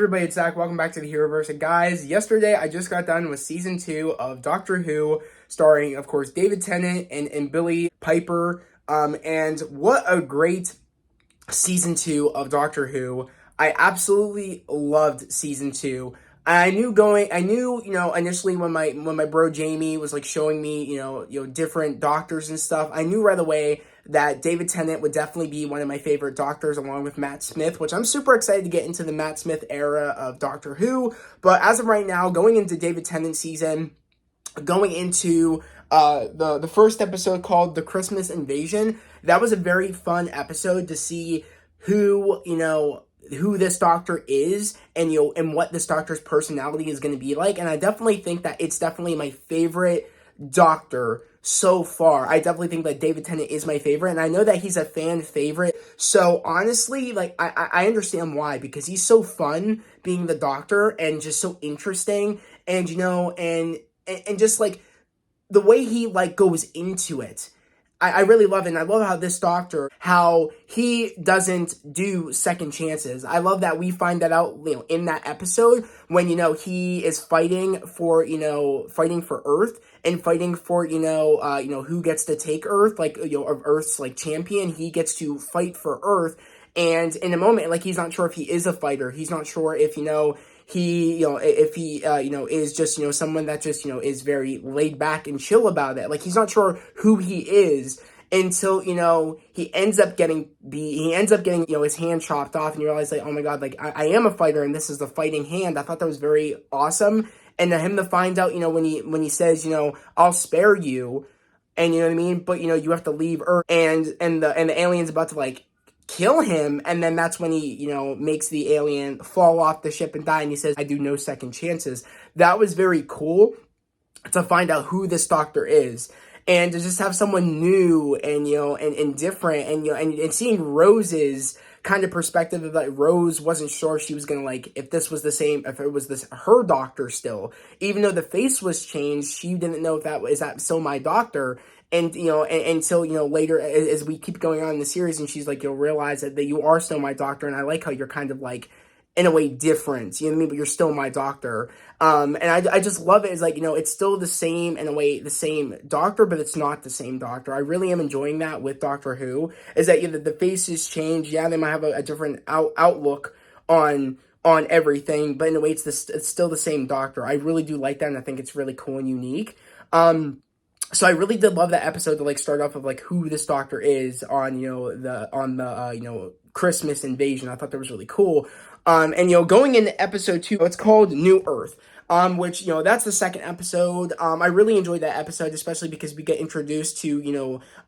Everybody, it's Zach. Welcome back to the Heroverse. And guys, yesterday I just got done with season 2 of Doctor Who, starring, of course, David Tennant and Billie Piper. And what a great season 2 of Doctor Who. I absolutely loved season 2. I knew, initially when my bro Jamie was like showing me, different doctors and stuff, I knew right away that David Tennant would definitely be one of my favorite doctors along with Matt Smith, which I'm super excited to get into the Matt Smith era of Doctor Who. But as of right now, going into David Tennant season, going into the first episode called The Christmas Invasion, that was a very fun episode to see who this doctor is and what this doctor's personality is going to be like. And I definitely think that it's definitely my favorite doctor so far. I definitely think that David Tennant is my favorite, and I know that he's a fan favorite. So honestly, like I understand why, because he's so fun being the doctor and just so interesting, and and just like the way he like goes into it. I really love it, and I love how this doctor, how he doesn't do second chances. I love that we find that out, in that episode when, he is fighting for Earth and fighting for, who gets to take Earth, like, of Earth's, like, champion. He gets to fight for Earth, and in a moment, like, he's not sure if he is a fighter. He's not sure if, if he is just, someone that just, is very laid back and chill about it. Like, he's not sure who he is until, he ends up getting, his hand chopped off, and you realize, like, oh my God, like, I am a fighter, and this is the fighting hand. I thought that was very awesome. And him to find out, when he says, I'll spare you, and you know what I mean? But, you have to leave Earth, and the alien's about to, like, kill him, and then that's when he, makes the alien fall off the ship and die, and he says, I do no second chances. That was very cool to find out who this doctor is, and to just have someone new and, and different, and, and seeing Rose's kind of perspective of that. Rose wasn't sure if she was gonna, like, if this was the same, if it was this her doctor still, even though the face was changed, she didn't know if that still my doctor. And, until, later, as we keep going on in the series, and she's like, you'll realize that you are still my doctor, and I like how you're kind of, like, in a way different, you know what I mean, but you're still my doctor. And I just love it. It's like, it's still the same, in a way, the same doctor, but it's not the same doctor. I really am enjoying that with Doctor Who, is that, the faces change. Yeah, they might have a different outlook on everything, but in a way, it's still the same doctor. I really do like that, and I think it's really cool and unique. So I really did love that episode to, like, start off of, like, who this doctor is on, the Christmas Invasion. I thought that was really cool. And, going into episode 2, it's called New Earth. Which, that's the second episode. I really enjoyed that episode, especially because we get introduced to,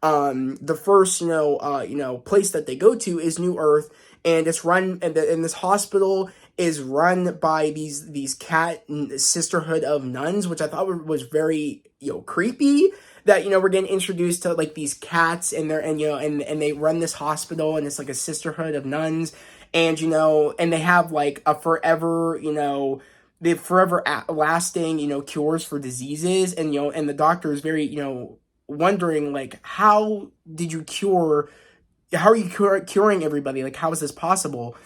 the first, place that they go to is New Earth, and it's run, and this hospital is run by these cat sisterhood of nuns, which I thought was very, creepy, that, we're getting introduced to, like, these cats, and they run this hospital, and it's like a sisterhood of nuns, and, and they have, like, a forever, they forever lasting, cures for diseases, and, and the doctor is very, wondering, like, how are you curing everybody? Like, how is this possible?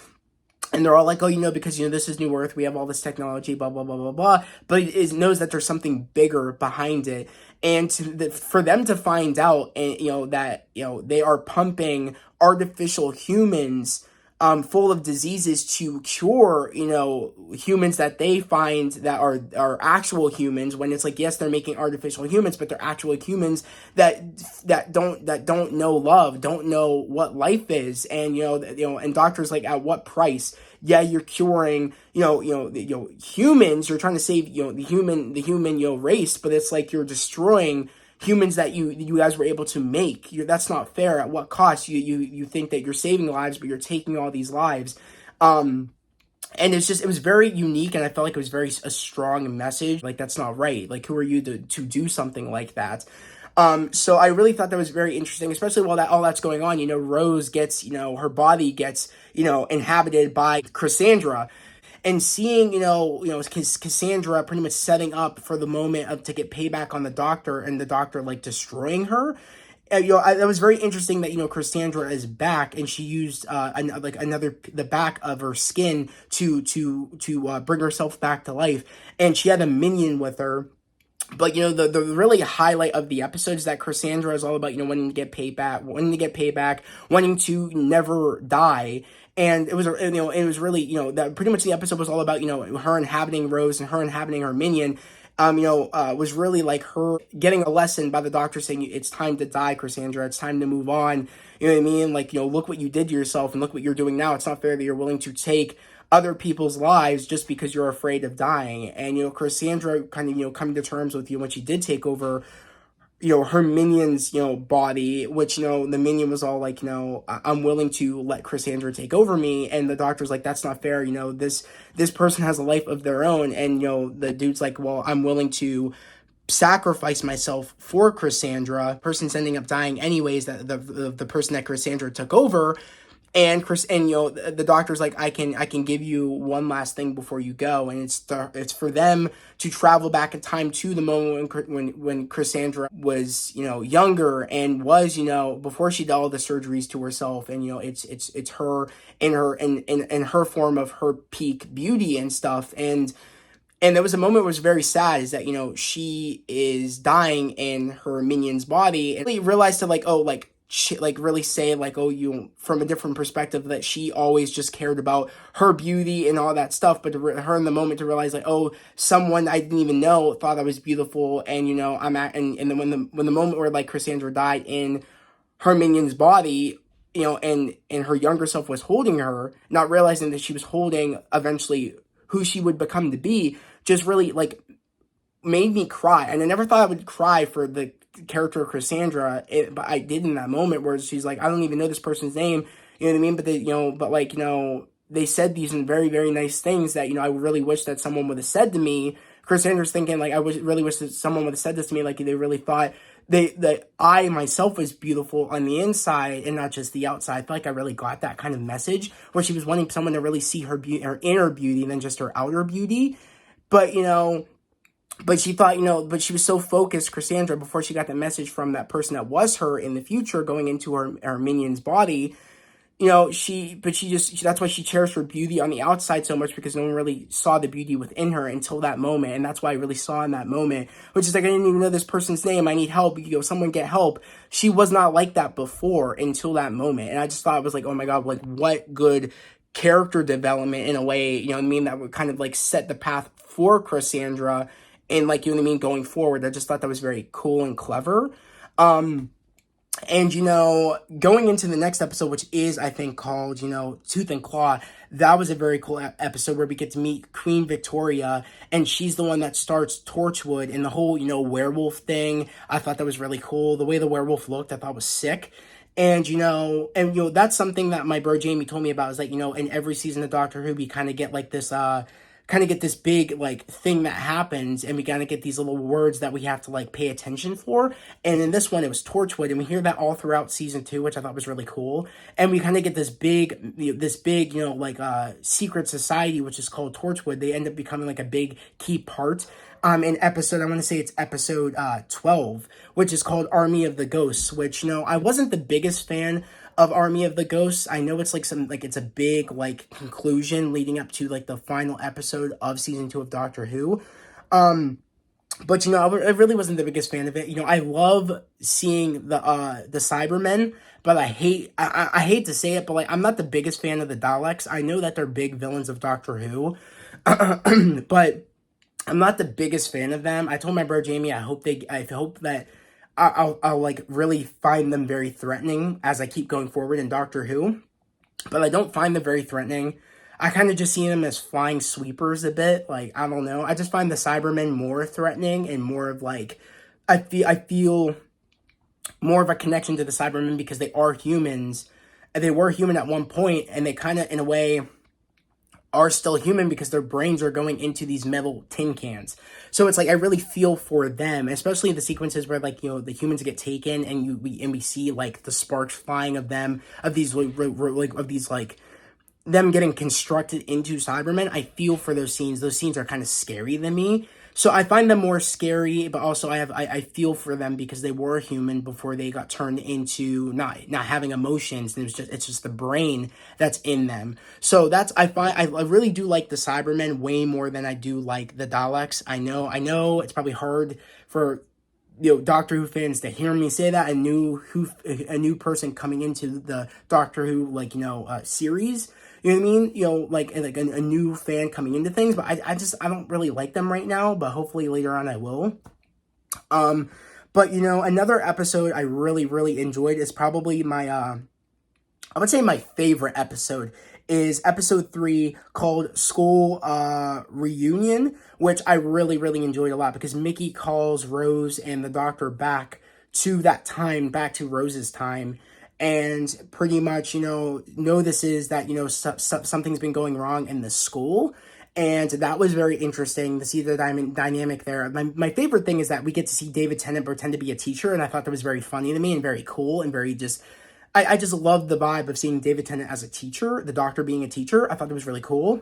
And they're all like, oh, because, this is New Earth, we have all this technology, blah, blah, blah, blah, blah. But it knows that there's something bigger behind it. And for them to find out, and, that, they are pumping artificial humans full of diseases to cure, humans that they find that are actual humans, when it's like, yes, they're making artificial humans, but they're actual humans that don't know love, don't know what life is. And, and doctors, like, at what price? Yeah, you're curing, humans, you're trying to save, the human race, but it's like you're destroying humans that you guys were able to make. That's not fair. At what cost? You think that you're saving lives, but you're taking all these lives. And it was very unique, and I felt like it was a strong message. Like, that's not right. Like, who are you to do something like that? So I really thought that was very interesting, especially while all that's going on. Rose gets, her body gets, inhabited by Cassandra. And seeing, Cassandra pretty much setting up for the moment to get payback on the doctor, and the doctor, like, destroying her. It was very interesting that Cassandra is back, and she used the back of her skin to bring herself back to life, and she had a minion with her. But the really highlight of the episode is that Cassandra is all about wanting to get payback, wanting to never die. And it was it was really that pretty much the episode was all about her inhabiting Rose and her inhabiting her minion. Was really like her getting a lesson by the doctor saying it's time to die, Cassandra. It's time to move on. You know what I mean? Like, look what you did to yourself and look what you're doing now. It's not fair that you're willing to take other people's lives just because you're afraid of dying. And, Cassandra kind of, coming to terms with, when she did take over, her minion's, body, which, the minion was all like, I'm willing to let Cassandra take over me. And the doctor's like, that's not fair. This person has a life of their own. And, the dude's like, well, I'm willing to sacrifice myself for Cassandra. Person's ending up dying anyways, that the person that Cassandra took over. And the doctor's like, I can give you one last thing before you go, and it's for them to travel back in time to the moment when Cassandra was younger and was before she did all the surgeries to herself, and it's her in her form of her peak beauty and stuff, and there was a moment that was very sad, is that she is dying in her minion's body, and they realized to really say from a different perspective, that she always just cared about her beauty and all that stuff, but her in the moment to realize someone I didn't even know thought I was beautiful, and and then when the moment where Cassandra died in her minion's body, and her younger self was holding her, not realizing that she was holding eventually who she would become to be, just really made me cry. And I never thought I would cry for the character of Cassandra, but I did in that moment where she's like, I don't even know this person's name, you know what I mean? But they said these very, very nice things that, I really wish that someone would have said to me. Cassandra's thinking, really wish that someone would have said this to me, they really thought that I myself was beautiful on the inside and not just the outside. I feel like I really got that kind of message, where she was wanting someone to really see her beauty, her inner beauty, than just her outer beauty. But, but she thought, but she was so focused, Cassandra, before she got the message from that person that was her in the future going into her minion's body, that's why she cherished her beauty on the outside so much, because no one really saw the beauty within her until that moment. And that's why I really saw in that moment, which is I didn't even know this person's name. I need help. Someone get help. She was not like that before until that moment. And I just thought it was oh my God, what good character development in a way, that would kind of set the path for Cassandra and going forward. I just thought that was very cool and clever. And, going into the next episode, which is, I think, called, Tooth and Claw, that was a very cool episode where we get to meet Queen Victoria, and she's the one that starts Torchwood, and the whole, werewolf thing. I thought that was really cool. The way the werewolf looked, I thought was sick. And, that's something that my bro Jamie told me about, is in every season of Doctor Who, we kind of get this big thing that happens, and we kind of get these little words that we have to pay attention for. And in this one, it was Torchwood, and we hear that all throughout season 2, which I thought was really cool. And we kind of get this big secret society, which is called Torchwood. They end up becoming a big key part. In episode, I want to say it's episode 12, which is called Army of the Ghosts, which, I wasn't the biggest fan of Army of the Ghosts. I know it's it's a big conclusion leading up to the final episode of season 2 of Doctor Who. But I really wasn't the biggest fan of it. I love seeing the Cybermen, but I hate to say it, but I'm not the biggest fan of the Daleks. I know that they're big villains of Doctor Who, but I'm not the biggest fan of them. I told my bro Jamie, I hope that I'll really find them very threatening as I keep going forward in Doctor Who, but I don't find them very threatening. I kind of just see them as flying sweepers a bit. I don't know. I just find the Cybermen more threatening and more of I feel more of a connection to the Cybermen because they are humans. And they were human at one point, and they kind of, in a way, are still human because their brains are going into these metal tin cans. So it's I really feel for them, especially in the sequences where the humans get taken and we see the sparks flying of them, of these them getting constructed into Cybermen. I feel for those scenes. Those scenes are kind of scary to me. So I find them more scary, but also I feel for them because they were human before they got turned into not having emotions, and it's just the brain that's in them. So that's I really do like the Cybermen way more than I do like the Daleks. I know it's probably hard for Doctor Who fans to hear me say that, a new person coming into the Doctor Who series. You know what I mean? A new fan coming into things, but I don't really like them right now, but hopefully later on I will. But another episode I really enjoyed is probably I would say my favorite episode is episode 3 called School Reunion, which I really enjoyed a lot because Mickey calls Rose and the Doctor back to that time, back to Rose's time, and pretty much, notices that, something's been going wrong in the school. And that was very interesting to see the dynamic there. My favorite thing is that we get to see David Tennant pretend to be a teacher, and I thought that was very funny to me and very cool and very just I just loved the vibe of seeing David Tennant as a teacher, the Doctor being a teacher. I thought that was really cool.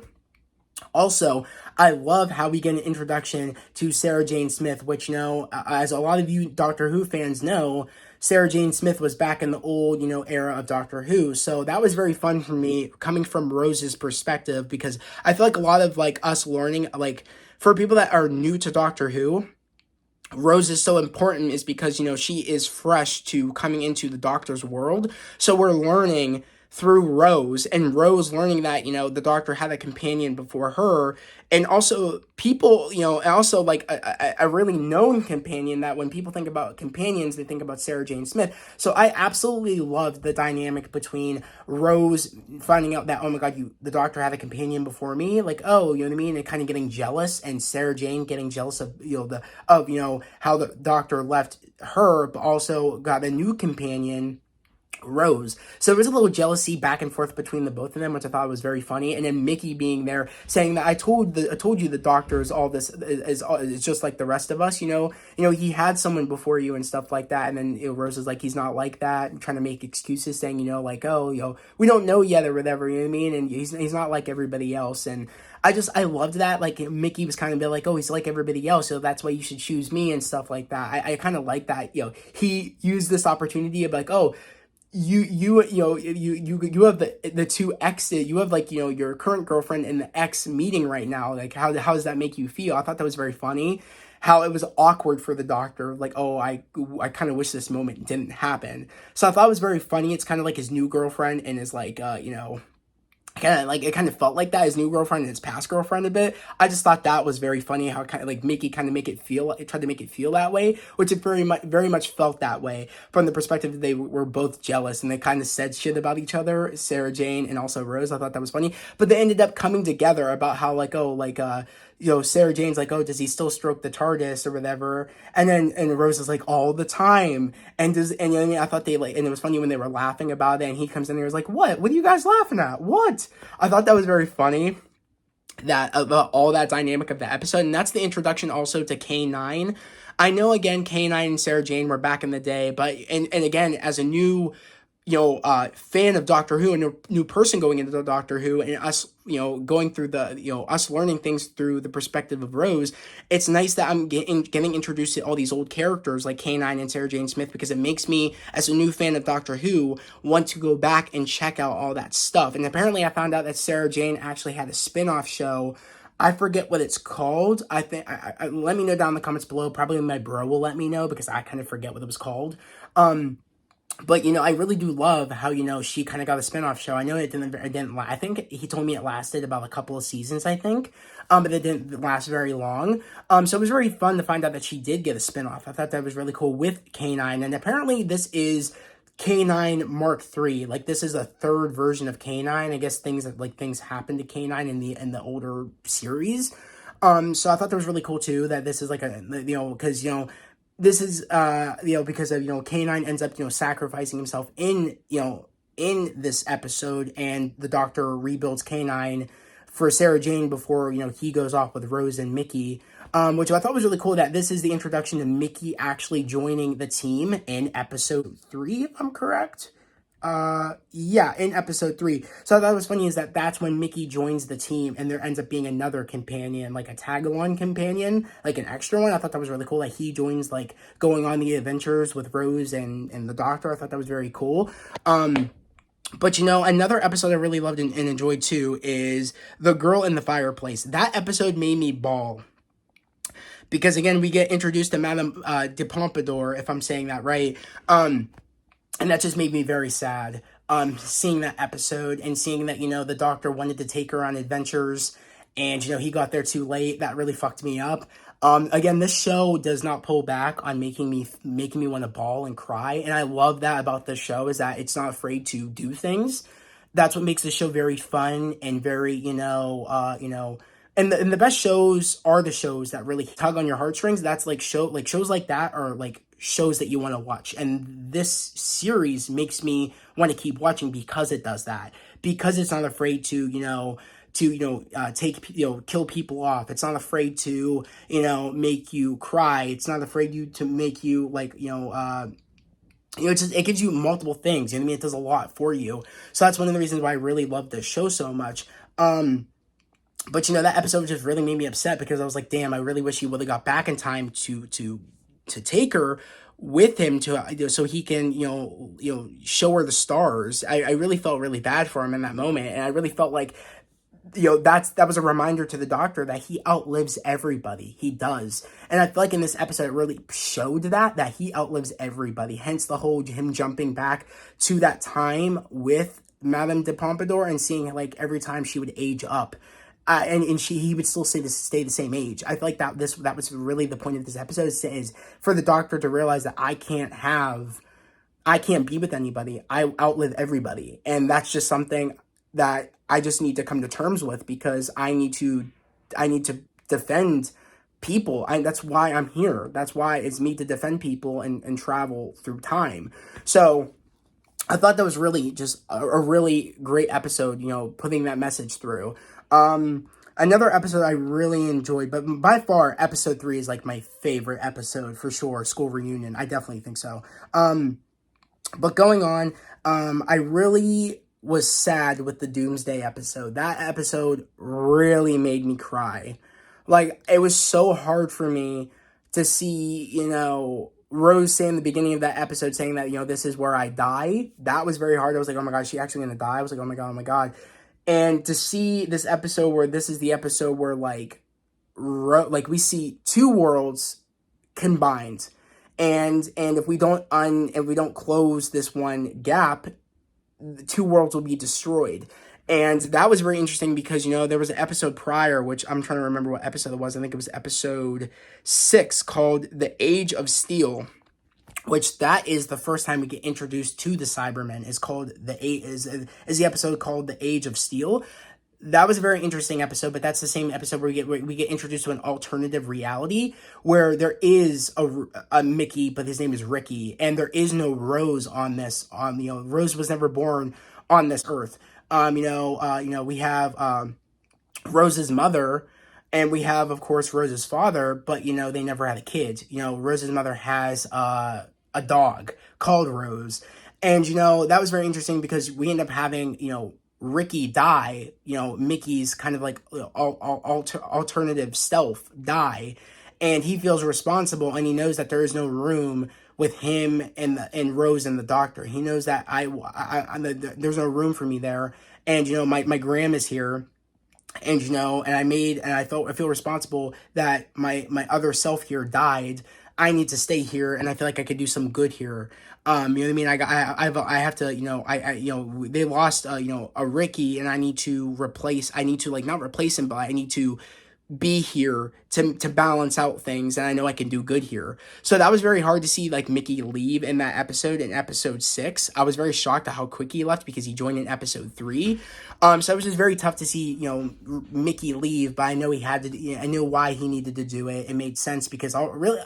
Also, I love how we get an introduction to Sarah Jane Smith, which, as a lot of you Doctor Who fans know, Sarah Jane Smith was back in the old, era of Doctor Who. So that was very fun for me coming from Rose's perspective, because I feel like a lot of us learning, for people that are new to Doctor Who, Rose is so important is because, she is fresh to coming into the Doctor's world. So we're learning through Rose, and Rose learning that, the Doctor had a companion before her, and also people, also a really known companion that when people think about companions, they think about Sarah Jane Smith. So I absolutely loved the dynamic between Rose finding out that, oh my God, the Doctor had a companion before me, oh, you know what I mean, and kind of getting jealous, and Sarah Jane getting jealous of, how the Doctor left her, but also got a new companion, Rose. So there was a little jealousy back and forth between the both of them, which I thought was very funny. And then Mickey being there saying that I told you the Doctor is all this is just like the rest of us, he had someone before you and stuff like that. And then Rose is like, he's not like that, and trying to make excuses, saying, we don't know yet or whatever, you know what I mean? And he's not like everybody else. And I loved that. Mickey was kind of like, oh, he's like everybody else, so that's why you should choose me and stuff like that. I kind of like that, he used this opportunity of oh, you have the two exes, you have your current girlfriend and the ex meeting right now, how does that make you feel? I thought that was very funny, how it was awkward for the Doctor, oh, I kind of wish this moment didn't happen. So I thought it was very funny. It's kind of like his new girlfriend and his it kind of felt like that, his new girlfriend and his past girlfriend a bit. I just thought that was very funny, how kind of Mickey kind of tried to make it feel that way, which it very much felt that way from the perspective that they were both jealous and they kind of said shit about each other, Sarah Jane and also Rose. I thought that was funny, but they ended up coming together about how Sarah Jane's oh, does he still stroke the TARDIS or whatever? And Rose is all the time. And I thought and it was funny when they were laughing about it, and he comes in there and was like, what are you guys laughing at? What? I thought that was very funny, that about all that dynamic of the episode. And that's the introduction also to K9. I know, again, K9 and Sarah Jane were back in the day, but, and again, as a new, fan of Doctor Who, and a new person going into the Doctor Who, and us, going through us learning things through the perspective of Rose, it's nice that I'm getting introduced to all these old characters like K9 and Sarah Jane Smith, because it makes me, as a new fan of Doctor Who, want to go back and check out all that stuff. And apparently I found out that Sarah Jane actually had a spin-off show. I forget what it's called. I think, let me know down in the comments below. Probably my bro will let me know, because I kind of forget what it was called. But, I really do love how, she kind of got a spinoff show. I know it didn't, I think he told me it lasted about a couple of seasons, I think. But it didn't last very long. So it was very fun to find out that she did get a spinoff. I thought that was really cool with K9. And apparently this is K9 Mark III. This is a third version of K9. I guess things happened to K9 in the older series. So I thought that was really cool too, that this is because, this is, because of, K9 ends up, sacrificing himself in this episode, and the Doctor rebuilds K9 for Sarah Jane before, he goes off with Rose and Mickey, which I thought was really cool, that this is the introduction to Mickey actually joining the team in episode 3, if I'm correct. Yeah, in episode 3. So that was funny is that that's when Mickey joins the team, and there ends up being another companion, like a tag-along companion, like an extra one. I thought that was really cool. Like he joins, like going on the adventures with Rose and the Doctor. I thought that was very cool. But another episode I really loved and enjoyed too is The Girl in the Fireplace. That episode made me bawl. Because again, we get introduced to Madame de Pompadour, if I'm saying that right. And that just made me very sad. Seeing that episode and seeing that, the Doctor wanted to take her on adventures and, he got there too late. That really fucked me up. Again, this show does not pull back on making me want to bawl and cry. And I love that about this show is that it's not afraid to do things. That's what makes the show very fun and very, and the best shows are the shows that really tug on your heartstrings. That's shows like that are like shows that you want to watch. And this series makes me want to keep watching because it does that. Because it's not afraid to, kill people off. It's not afraid to, make you cry. It's not afraid to make you it gives you multiple things. You know what I mean? It does a lot for you. So that's one of the reasons why I really love this show so much. But that episode just really made me upset because I was like, damn, I really wish he would have got back in time to take her with him so he can show her the stars. I really felt really bad for him in that moment, and I really felt like that was a reminder to the Doctor that he outlives everybody. He does. And I feel like in this episode it really showed that he outlives everybody. Hence the whole him jumping back to that time with Madame de Pompadour and seeing like every time she would age up. And he would still stay the same age. I feel like that was really the point of this episode is for the Doctor to realize that I can't be with anybody. I outlive everybody. And that's just something that I just need to come to terms with because I need to defend people. That's why I'm here. That's why it's me to defend people and travel through time. So I thought that was really just a really great episode, putting that message through. Another episode I really enjoyed, but by far episode 3 is like my favorite episode for sure. School Reunion. I definitely think so. But going on, I really was sad with the Doomsday episode. That episode really made me cry. Like, it was so hard for me to see, Rose say in the beginning of that episode saying that, this is where I die. That was very hard. I was like, oh my God, is she actually going to die? I was like, oh my God. And to see this episode where this is the episode where like we see two worlds combined. And if we don't close this one gap, the two worlds will be destroyed. And that was very interesting because, there was an episode prior, which I'm trying to remember what episode it was. I think it was episode 6 called The Age of Steel, which that is the first time we get introduced to the Cybermen is the episode called The Age of Steel. That was a very interesting episode, but that's the same episode where we get introduced to an alternative reality where there is a Mickey, but his name is Ricky, and there is no Rose on this. Rose was never born on this Earth. We have Rose's mother, and we have, of course, Rose's father, but they never had a kid. Rose's mother has a dog called Rose, and that was very interesting because we end up having Ricky die, Mickey's kind of like alternative self die, and he feels responsible, and he knows that there is no room with him and Rose and the Doctor. He knows that there's no room for me there, and my grandma's here, and I feel responsible that my other self here died. I need to stay here, and I feel like I could do some good here. You know what I mean? I have to, they lost, a Ricky, and I need to not replace him, but I need to be here to balance out things, and I know I can do good here. So that was very hard to see like Mickey leave in that episode. In episode 6, I was very shocked at how quick he left because he joined in episode 3. So it was just very tough to see Mickey leave, but I know he had to. I knew why he needed to do it. It made sense because in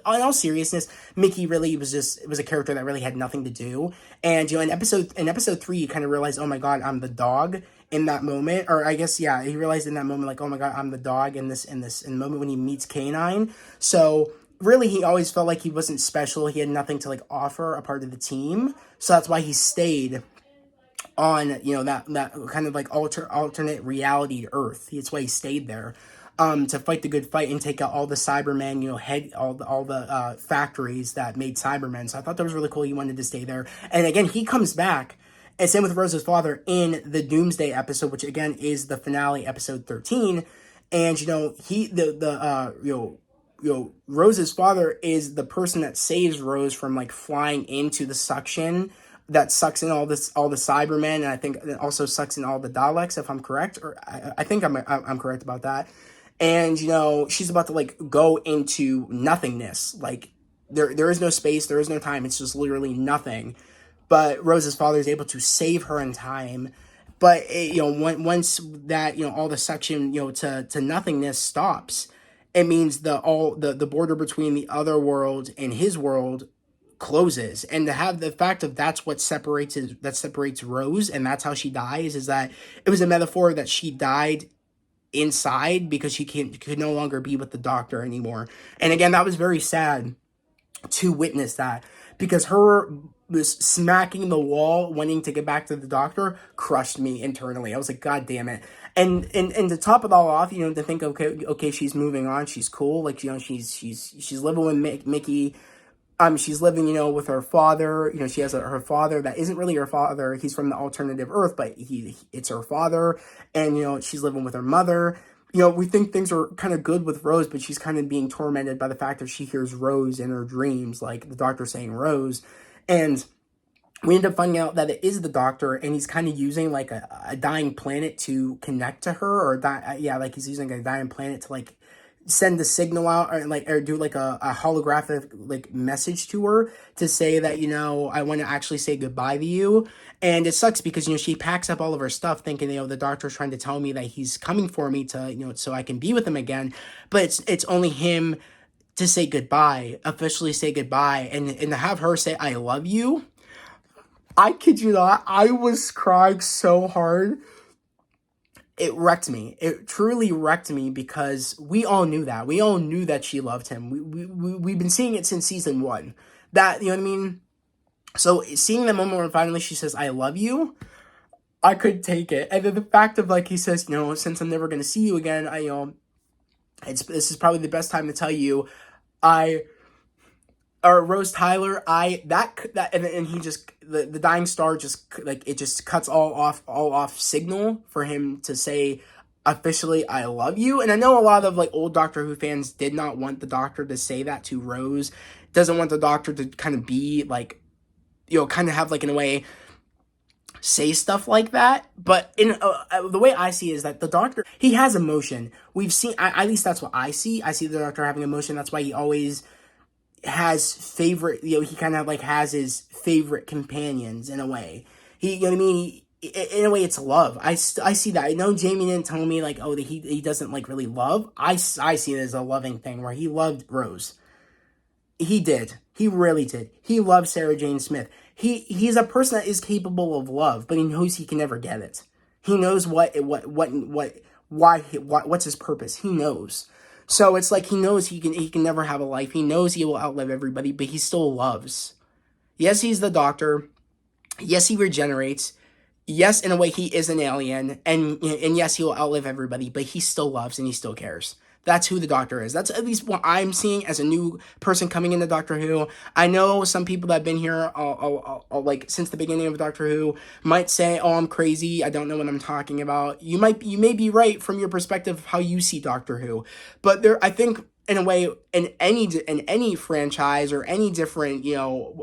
all seriousness, Mickey really was a character that really had nothing to do. And in episode 3, you kind of realize, oh my God, I'm the dog. In that moment, or I guess, yeah, he realized in that moment, like, oh my God, I'm the dog in the moment when he meets K9. So really, he always felt like he wasn't special. He had nothing to like offer a part of the team. So that's why he stayed on, that kind of like alternate reality Earth. That's why he stayed there, to fight the good fight and take out all the Cybermen, head all the factories that made Cybermen. So I thought that was really cool. He wanted to stay there, and again, he comes back. And same with Rose's father in the Doomsday episode, which again is the finale, episode 13. And Rose's father is the person that saves Rose from like flying into the suction that sucks in all the Cybermen, and I think it also sucks in all the Daleks, if I'm correct, or I think I'm correct about that. And she's about to like go into nothingness. Like there is no space, there is no time. It's just literally nothing. But Rose's father is able to save her in time. But once that all the suction to nothingness stops, it means the border between the other world and his world closes. And to have the fact of that's what separates Rose, and that's how she dies, is that it was a metaphor that she died inside because she could no longer be with the Doctor anymore. And again, that was very sad to witness that, because her was smacking the wall wanting to get back to the Doctor crushed me internally. I was like, God damn it. And to top it all off, to think, okay, she's moving on, she's cool, like, she's living with Mickey. She's living, with her father. She has her father that isn't really her father. He's from the alternative Earth, but it's her father. And, she's living with her mother. We think things are kind of good with Rose, but she's kind of being tormented by the fact that she hears Rose in her dreams, like the Doctor saying Rose. And we end up finding out that it is the Doctor, and he's kind of using like a dying planet to connect to her, or like he's using a dying planet to like send the signal out, or do like a holographic like message to her to say that I want to actually say goodbye to you. And it sucks because she packs up all of her stuff thinking the Doctor's trying to tell me that he's coming for me to so I can be with him again, but it's only him to say goodbye, officially say goodbye, and to have her say I love you. I kid you not, I was crying so hard. It wrecked me. It truly wrecked me, because we all knew that. We all knew that she loved him. We've been seeing it since season 1. That, you know what I mean? So seeing the moment where finally she says, I love you, I couldn't take it. And then the fact of like, he says, since I'm never going to see you again, this is probably the best time to tell you, Rose Tyler, and he just, the dying star just, like, it just cuts all off signal for him to say officially I love you. And I know a lot of like old Doctor Who fans did not want the Doctor to say that to Rose, doesn't want the Doctor to kind of be like, kind of have like, in a way, say stuff like that. But in the way I see it is that the Doctor, he has emotion. We've seen, at least that's what I see the Doctor having emotion. That's why he always has favorite, he kind of like has his favorite companions in a way. He, you know what I mean? In a way, it's love. I see that. I know Jamie didn't tell me like, that he doesn't like really love. I see it as a loving thing where he loved Rose. He did. He really did. He loved Sarah Jane Smith. He's a person that is capable of love, but he knows he can never get it. He knows what's his purpose. He knows. So it's like he knows he can never have a life. He knows he will outlive everybody, but he still loves. Yes, he's the Doctor. Yes, he regenerates. Yes, in a way, he is an alien. And yes, he will outlive everybody, but he still loves and he still cares. That's who the Doctor is. That's at least what I'm seeing as a new person coming into Doctor Who. I know some people that have been here like since the beginning of Doctor Who might say, "Oh, I'm crazy. I don't know what I'm talking about." You may be right from your perspective of how you see Doctor Who, but I think in a way in any franchise or any different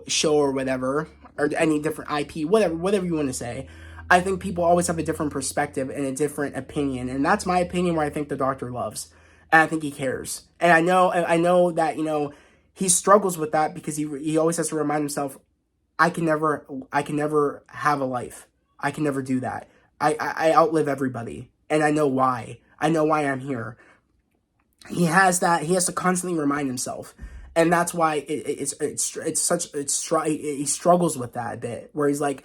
show or whatever, or any different IP, whatever you want to say. I think people always have a different perspective and a different opinion, and that's my opinion where I think the Doctor loves. And I think he cares. And I know that, he struggles with that because he always has to remind himself, I can never have a life. I can never do that. I outlive everybody. And I know why. I know why I'm here. He has to constantly remind himself. And that's why he struggles with that a bit, where he's like,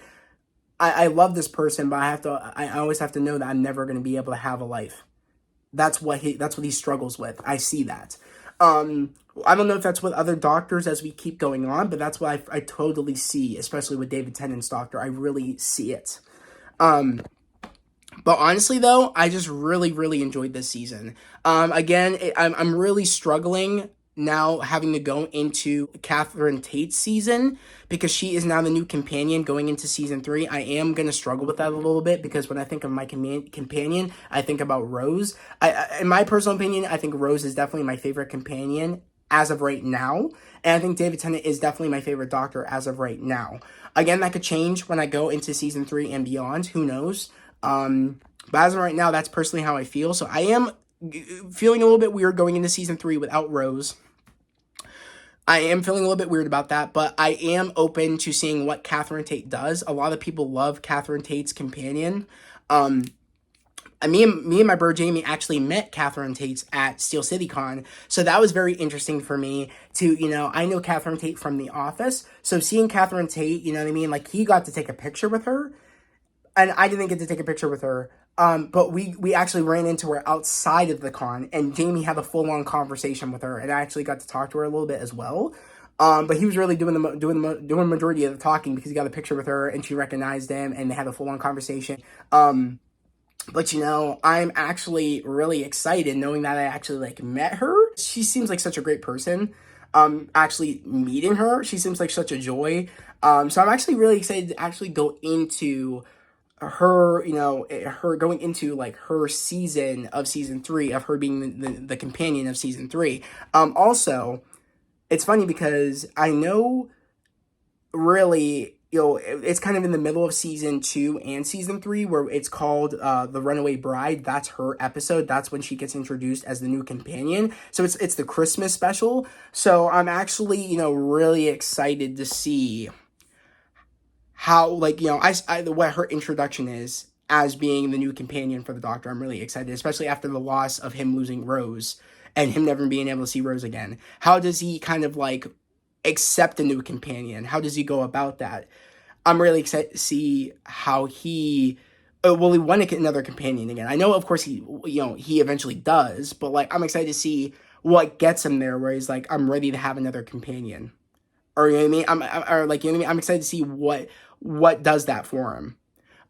I love this person, but I always have to know that I'm never going to be able to have a life. That's what he struggles with. I see that. I don't know if that's with other Doctors as we keep going on, but that's what I totally see, especially with David Tennant's Doctor. I really see it. But honestly, though, I just really, really enjoyed this season. Again, I'm really struggling now having to go into Catherine Tate's season because she is now the new companion going into season 3. I am going to struggle with that a little bit because when I think of my companion, I think about Rose. In my personal opinion, I think Rose is definitely my favorite companion as of right now. And I think David Tennant is definitely my favorite doctor as of right now. Again, that could change when I go into season 3 and beyond. Who knows? But as of right now, that's personally how I feel. So I am feeling a little bit weird going into season 3 without Rose. I am feeling a little bit weird about that, but I am open to seeing what Catherine Tate does. A lot of people love Catherine Tate's companion. Me and my bro Jamie actually met Catherine Tate at Steel City Con, so that was very interesting for me to, I know Catherine Tate from The Office, so seeing Catherine Tate, you know what I mean, like, he got to take a picture with her, and I didn't get to take a picture with her, but we actually ran into her outside of the con, and Jamie had a full-on conversation with her, and I actually got to talk to her a little bit as well. But he was really doing the majority of the talking because he got a picture with her, and she recognized him, and they had a full-on conversation. But I'm actually really excited knowing that I actually met her. She seems like such a great person. Actually meeting her, she seems like such a joy. So I'm actually really excited to actually go into her, her going into her season of season 3 of her being the companion of season 3. Also, it's funny because I know really, it's kind of in the middle of season 2 and season 3 where it's called The Runaway Bride. That's her episode. That's when she gets introduced as the new companion. So it's the Christmas special. So I'm actually, really excited to see how, what her introduction is as being the new companion for the Doctor. I'm really excited, especially after the loss of him losing Rose and him never being able to see Rose again. How does he kind of accept a new companion? How does he go about that? I'm really excited to see how he will he want to get another companion again. I know, of course, he eventually does, but I'm excited to see what gets him there, where he's like, I'm ready to have another companion, or you know what I mean. I'm excited to see what does that for him.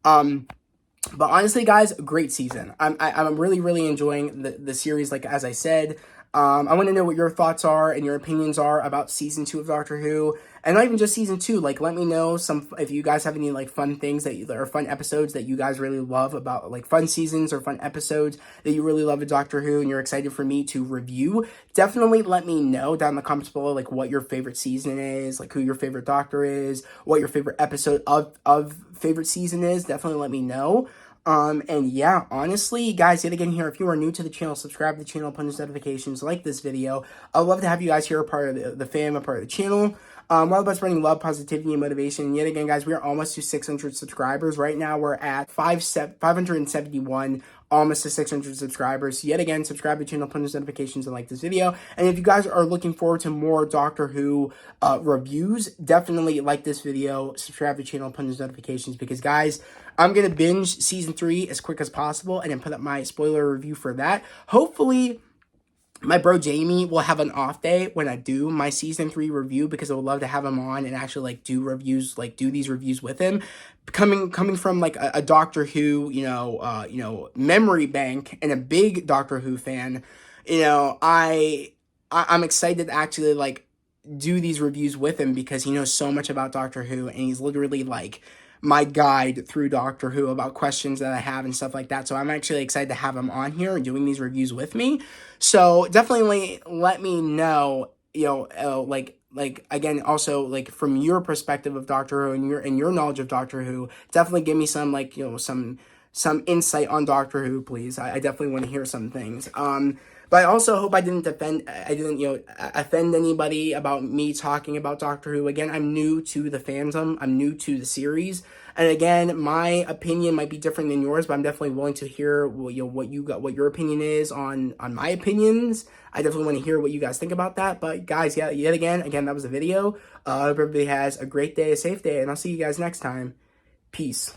But honestly, guys, great season. I'm really, really enjoying the series. As I said, I want to know what your thoughts are and your opinions are about season 2 of Doctor Who, and not even just season 2. Let me know if you guys have any fun things or fun episodes that you guys really love about fun seasons or fun episodes that you really love of Doctor Who and you're excited for me to review. Definitely let me know down in the comments below what your favorite season is, who your favorite Doctor is, what your favorite episode of favorite season is. Definitely let me know. And yeah, honestly, guys, yet again here, if you are new to the channel, subscribe to the channel, punch notifications, like this video. I'd love to have you guys here, a part of the fam, a part of the channel. We're all about spreading love, positivity, and motivation. And yet again, guys, we are almost to 600 subscribers. Right now, we're at 571, almost to 600 subscribers. Yet again, subscribe to the channel, punch notifications, and like this video. And if you guys are looking forward to more Doctor Who reviews, definitely like this video, subscribe to the channel, punch notifications, because guys, I'm going to binge season 3 as quick as possible and then put up my spoiler review for that. Hopefully, my bro Jamie will have an off day when I do my season 3 review, because I would love to have him on and actually do reviews, do these reviews with him. Coming from a Doctor Who, memory bank and a big Doctor Who fan, I'm excited to actually do these reviews with him, because he knows so much about Doctor Who, and he's literally my guide through Doctor Who about questions that I have and stuff like that. So I'm actually excited to have him on here and doing these reviews with me. So definitely let me know, again, also from your perspective of Doctor Who and your knowledge of Doctor Who, definitely give me some some insight on Doctor Who, please. I definitely want to hear some things. But I also hope I didn't offend anybody about me talking about Doctor Who. Again, I'm new to the fandom. I'm new to the series. And again, my opinion might be different than yours, but I'm definitely willing to hear what your opinion is on my opinions. I definitely want to hear what you guys think about that. But guys, yet again, that was a video. Hope everybody has a great day, a safe day, and I'll see you guys next time. Peace.